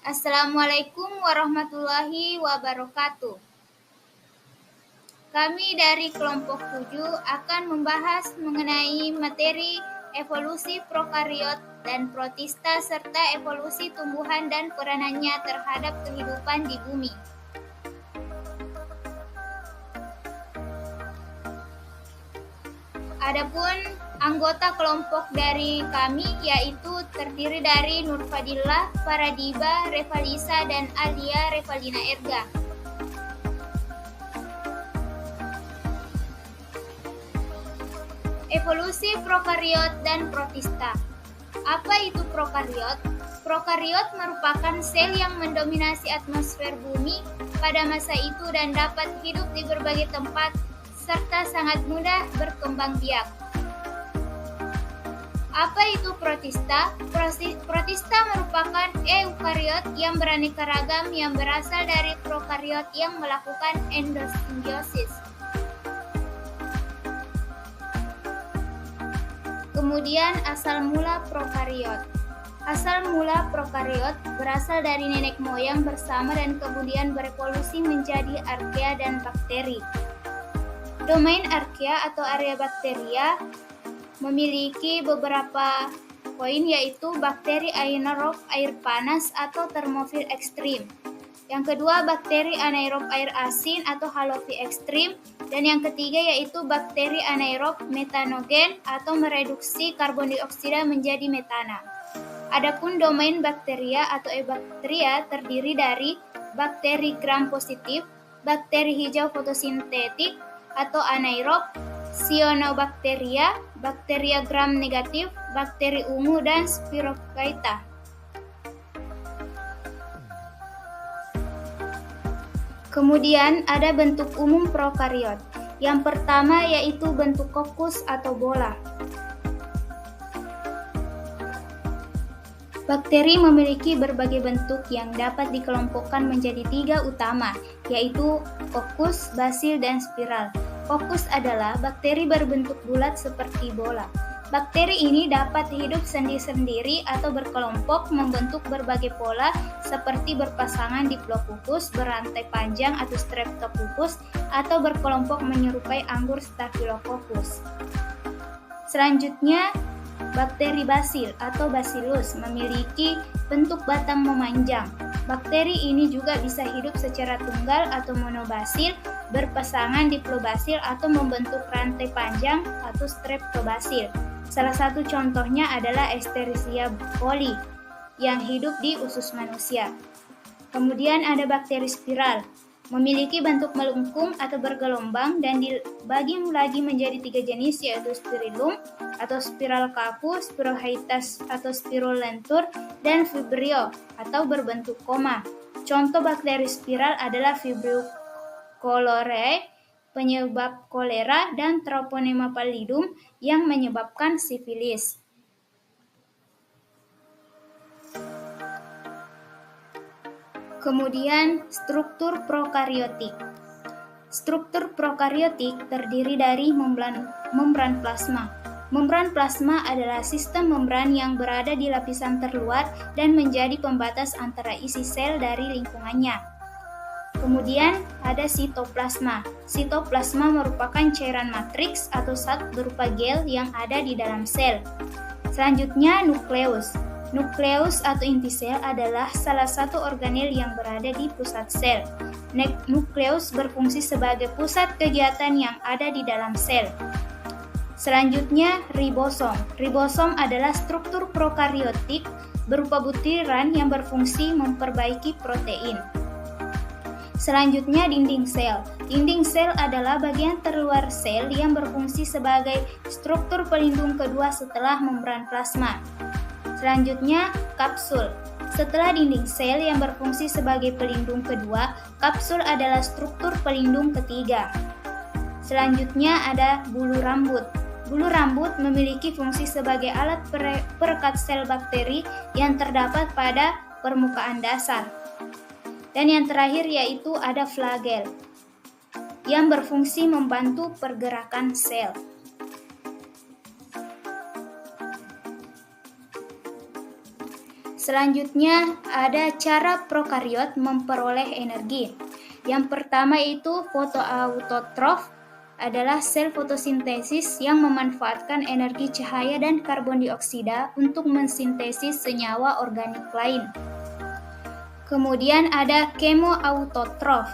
Assalamualaikum warahmatullahi wabarakatuh. Kami dari kelompok 7 akan membahas mengenai materi evolusi prokariot dan protista serta evolusi tumbuhan dan peranannya terhadap kehidupan di bumi. Adapun anggota kelompok dari kami yaitu terdiri dari Nurfadillah, Faradiba, Revalisa, dan Alia Revalina Erga. Evolusi prokariot dan protista. Apa itu prokariot? Prokariot merupakan sel yang mendominasi atmosfer bumi pada masa itu dan dapat hidup di berbagai tempat serta sangat mudah berkembang biak. Apa itu protista? Protista merupakan eukariot yang beraneka ragam yang berasal dari prokariot yang melakukan endosimbiosis. Kemudian asal mula prokariot. Asal mula prokariot berasal dari nenek moyang bersama dan kemudian berevolusi menjadi archaea dan bakteri. Domain archaea atau area bakteria memiliki beberapa poin yaitu bakteri anaerob air panas atau termofil ekstrim. Yang kedua bakteri anaerob air asin atau halofi ekstrim. Dan yang ketiga yaitu bakteri anaerob metanogen atau mereduksi karbon dioksida menjadi metana. Adapun domain bakteria atau eubakteria terdiri dari bakteri gram positif, bakteri hijau fotosintetik atau anaerob, cyanobacteria, bakteria gram negatif, bakteri ungu, dan spirochaeta. Kemudian ada bentuk umum prokariot. Yang pertama yaitu bentuk kokus atau bola. Bakteri memiliki berbagai bentuk yang dapat dikelompokkan menjadi 3 utama, yaitu kokus, basil, dan spiral. Kokus adalah bakteri berbentuk bulat seperti bola. Bakteri ini dapat hidup sendiri-sendiri atau berkelompok membentuk berbagai pola seperti berpasangan diplococcus, berantai panjang atau streptococcus, atau berkelompok menyerupai anggur staphylococcus. Selanjutnya, bakteri basil atau bacillus memiliki bentuk batang memanjang. Bakteri ini juga bisa hidup secara tunggal atau monobasil, berpasangan diplobasil atau membentuk rantai panjang atau streptobasil. Salah satu contohnya adalah Escherichia coli yang hidup di usus manusia. Kemudian ada bakteri spiral, memiliki bentuk melengkung atau bergelombang dan dibagi lagi menjadi 3 jenis yaitu spirillum atau spiral kaku, spirochaetas atau spirulentur, dan vibrio atau berbentuk koma. Contoh bakteri spiral adalah Vibrio cholerae penyebab kolera dan Treponema pallidum yang menyebabkan sifilis. Kemudian struktur prokariotik. Struktur prokariotik terdiri dari membran plasma. Membran plasma adalah sistem membran yang berada di lapisan terluar dan menjadi pembatas antara isi sel dari lingkungannya. Kemudian ada sitoplasma. Sitoplasma merupakan cairan matriks atau zat berupa gel yang ada di dalam sel. Selanjutnya nukleus. Nukleus atau inti sel adalah salah satu organel yang berada di pusat sel. Nukleus berfungsi sebagai pusat kegiatan yang ada di dalam sel. Selanjutnya ribosom. Ribosom adalah struktur prokariotik berupa butiran yang berfungsi memperbaiki protein. Selanjutnya dinding sel. Dinding sel adalah bagian terluar sel yang berfungsi sebagai struktur pelindung kedua setelah membran plasma. Selanjutnya kapsul. Setelah dinding sel yang berfungsi sebagai pelindung kedua, kapsul adalah struktur pelindung ketiga. Selanjutnya ada bulu rambut. Bulu rambut memiliki fungsi sebagai alat perekat sel bakteri yang terdapat pada permukaan dasar. Dan yang terakhir yaitu ada flagel yang berfungsi membantu pergerakan sel. Selanjutnya ada cara prokariot memperoleh energi. Yang pertama itu fotoautotrof, adalah sel fotosintesis yang memanfaatkan energi cahaya dan karbon dioksida untuk mensintesis senyawa organik lain. Kemudian ada kemoautotrof,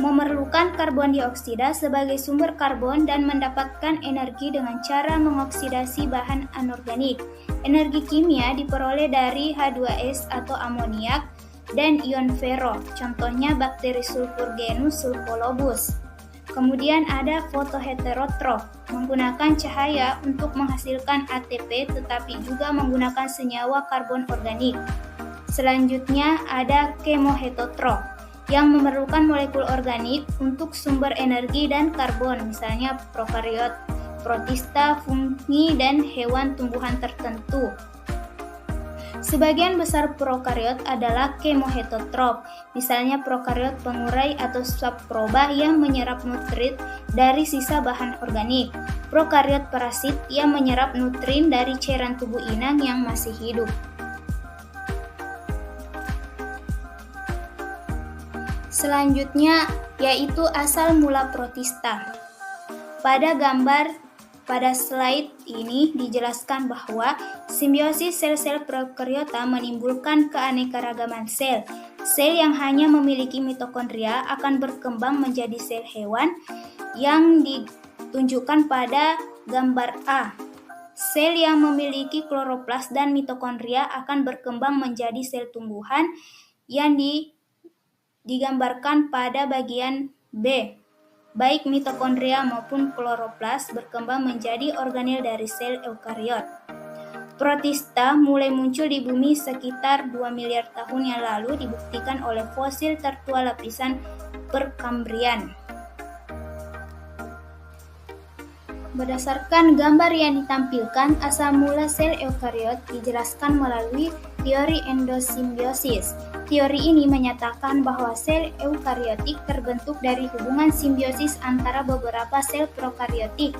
memerlukan karbon dioksida sebagai sumber karbon dan mendapatkan energi dengan cara mengoksidasi bahan anorganik. Energi kimia diperoleh dari H2S atau amoniak dan ion ferro, contohnya bakteri sulfur genus Sulfolobus. Kemudian ada fotoheterotrof, menggunakan cahaya untuk menghasilkan ATP tetapi juga menggunakan senyawa karbon organik. Selanjutnya ada kemoheterotrof, yang memerlukan molekul organik untuk sumber energi dan karbon, misalnya prokariot, protista, fungi, dan hewan tumbuhan tertentu. Sebagian besar prokariot adalah kemoheterotrof, misalnya prokariot pengurai atau saproba yang menyerap nutrit dari sisa bahan organik, prokariot parasit yang menyerap nutrin dari cairan tubuh inang yang masih hidup. Selanjutnya yaitu asal mula protista. Pada slide ini dijelaskan bahwa simbiosis sel-sel prokariota menimbulkan keanekaragaman sel. Sel yang hanya memiliki mitokondria akan berkembang menjadi sel hewan yang ditunjukkan pada gambar A. Sel yang memiliki kloroplas dan mitokondria akan berkembang menjadi sel tumbuhan yang digambarkan pada bagian B. Baik mitokondria maupun kloroplas berkembang menjadi organel dari sel eukariot. Protista mulai muncul di bumi sekitar 2 miliar tahun yang lalu, dibuktikan oleh fosil tertua lapisan Perkambrian. Berdasarkan gambar yang ditampilkan, asal mula sel eukariot dijelaskan melalui teori endosimbiosis. Teori ini menyatakan bahwa sel eukariotik terbentuk dari hubungan simbiosis antara beberapa sel prokariotik.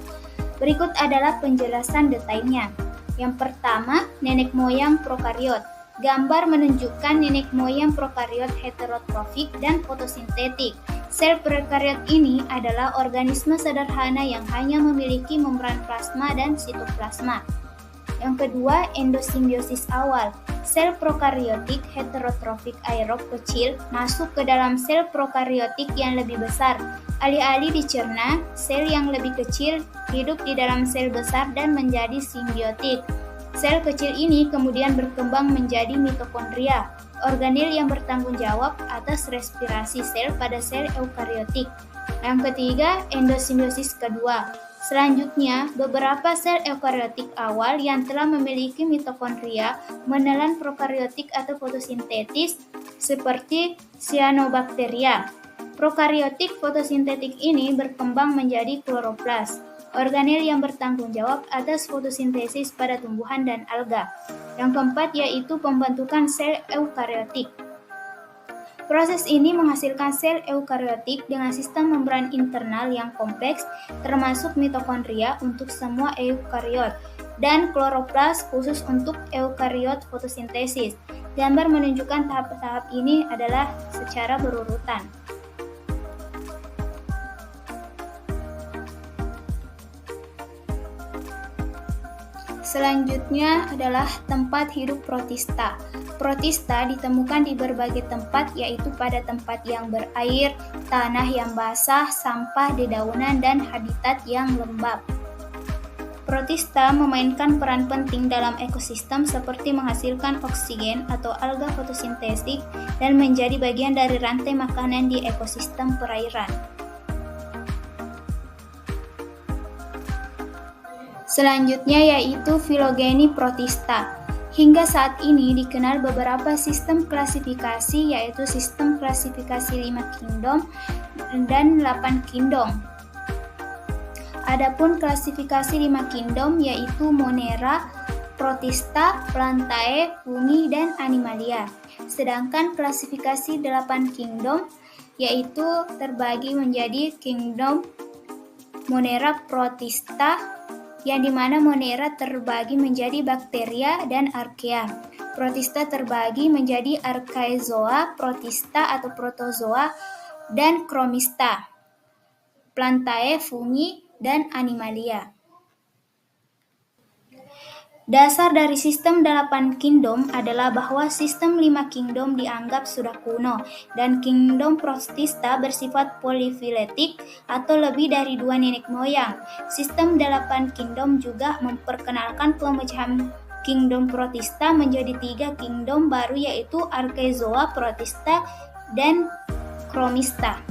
Berikut adalah penjelasan detailnya. Yang pertama, nenek moyang prokariot. Gambar menunjukkan nenek moyang prokariot heterotrofik dan fotosintetik. Sel prokariot ini adalah organisme sederhana yang hanya memiliki membran plasma dan sitoplasma. Yang kedua, endosimbiosis awal. Sel prokariotik heterotrofik aerob kecil masuk ke dalam sel prokariotik yang lebih besar. Alih-alih dicerna, sel yang lebih kecil hidup di dalam sel besar dan menjadi simbiotik. Sel kecil ini kemudian berkembang menjadi mitokondria, organel yang bertanggung jawab atas respirasi sel pada sel eukariotik. Yang ketiga, endosimbiosis kedua. Selanjutnya, beberapa sel eukariotik awal yang telah memiliki mitokondria menelan prokariotik atau fotosintetis seperti cyanobacteria. Prokariotik fotosintetik ini berkembang menjadi kloroplas, organel yang bertanggung jawab atas fotosintesis pada tumbuhan dan alga. Yang keempat yaitu pembentukan sel eukariotik. Proses ini menghasilkan sel eukariotik dengan sistem membran internal yang kompleks, termasuk mitokondria untuk semua eukariot, dan kloroplas khusus untuk eukariot fotosintesis. Gambar menunjukkan tahap-tahap ini adalah secara berurutan. Selanjutnya adalah tempat hidup protista. Protista ditemukan di berbagai tempat, yaitu pada tempat yang berair, tanah yang basah, sampah, dedaunan, dan habitat yang lembab. Protista memainkan peran penting dalam ekosistem seperti menghasilkan oksigen atau alga fotosintetik dan menjadi bagian dari rantai makanan di ekosistem perairan. Selanjutnya yaitu filogeni protista. Hingga saat ini dikenal beberapa sistem klasifikasi, yaitu sistem klasifikasi 5 kingdom dan 8 kingdom. Adapun klasifikasi 5 kingdom yaitu Monera, Protista, Plantae, Fungi, dan Animalia. Sedangkan klasifikasi 8 kingdom yaitu terbagi menjadi kingdom Monera, Protista, yang dimana Monera terbagi menjadi bakteria dan archaea. Protista terbagi menjadi archaezoa, protista atau protozoa, dan chromista, plantae, fungi, dan animalia. Dasar dari sistem 8 kingdom adalah bahwa sistem 5 kingdom dianggap sudah kuno, dan kingdom protista bersifat polyphyletic atau lebih dari 2 nenek moyang. Sistem 8 kingdom juga memperkenalkan pemecahan kingdom protista menjadi 3 kingdom baru, yaitu archaezoa, protista, dan chromista.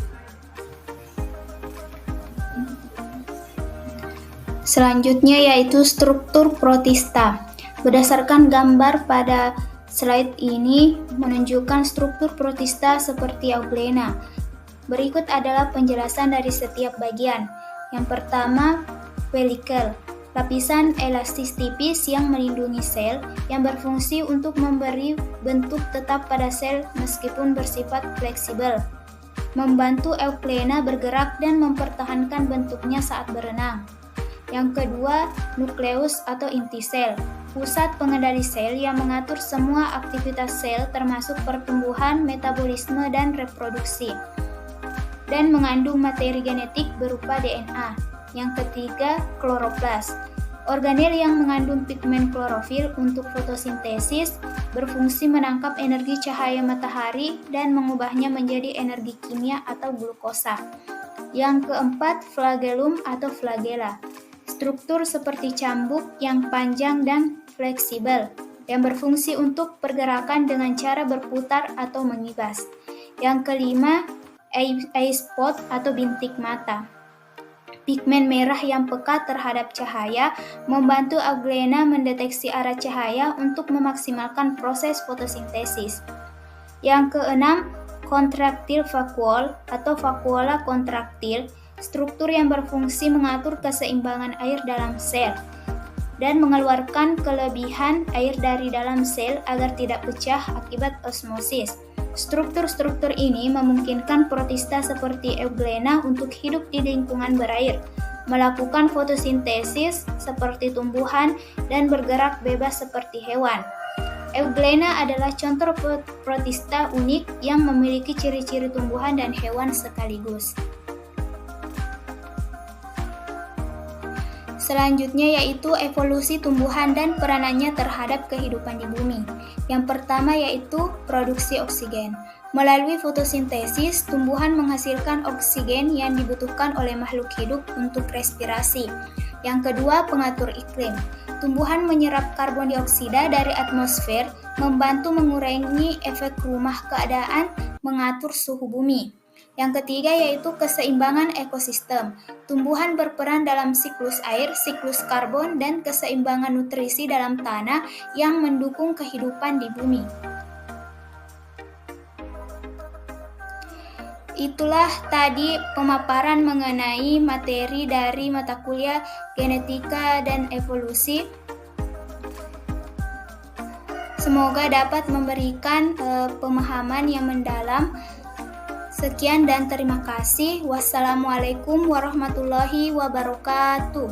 Selanjutnya yaitu struktur protista. Berdasarkan gambar pada slide ini menunjukkan struktur protista seperti euglena. Berikut adalah penjelasan dari setiap bagian. Yang pertama, pellicle, lapisan elastis tipis yang melindungi sel, yang berfungsi untuk memberi bentuk tetap pada sel meskipun bersifat fleksibel, membantu euglena bergerak dan mempertahankan bentuknya saat berenang. Yang kedua, nukleus atau inti sel, pusat pengendali sel yang mengatur semua aktivitas sel termasuk pertumbuhan, metabolisme, dan reproduksi, dan mengandung materi genetik berupa DNA. Yang ketiga, kloroplas, organel yang mengandung pigmen klorofil untuk fotosintesis, berfungsi menangkap energi cahaya matahari dan mengubahnya menjadi energi kimia atau glukosa. Yang keempat, flagellum atau flagella, struktur seperti cambuk yang panjang dan fleksibel, yang berfungsi untuk pergerakan dengan cara berputar atau mengibas. Yang kelima, eye spot atau bintik mata, pigmen merah yang peka terhadap cahaya, membantu euglena mendeteksi arah cahaya untuk memaksimalkan proses fotosintesis. Yang keenam, kontraktil vakuol atau vakuola kontraktil, struktur yang berfungsi mengatur keseimbangan air dalam sel dan mengeluarkan kelebihan air dari dalam sel agar tidak pecah akibat osmosis. Struktur-struktur ini memungkinkan protista seperti euglena untuk hidup di lingkungan berair, melakukan fotosintesis seperti tumbuhan, dan bergerak bebas seperti hewan. Euglena adalah contoh protista unik yang memiliki ciri-ciri tumbuhan dan hewan sekaligus. Selanjutnya yaitu evolusi tumbuhan dan peranannya terhadap kehidupan di bumi. Yang pertama yaitu produksi oksigen. Melalui fotosintesis, tumbuhan menghasilkan oksigen yang dibutuhkan oleh makhluk hidup untuk respirasi. Yang kedua, pengatur iklim. Tumbuhan menyerap karbon dioksida dari atmosfer, membantu mengurangi efek rumah keadaan, mengatur suhu bumi. Yang ketiga yaitu keseimbangan ekosistem. Tumbuhan berperan dalam siklus air, siklus karbon, dan keseimbangan nutrisi dalam tanah yang mendukung kehidupan di bumi. Itulah tadi pemaparan mengenai materi dari mata kuliah genetika dan evolusi. Semoga dapat memberikan pemahaman yang mendalam. Sekian dan terima kasih. Wassalamualaikum warahmatullahi wabarakatuh.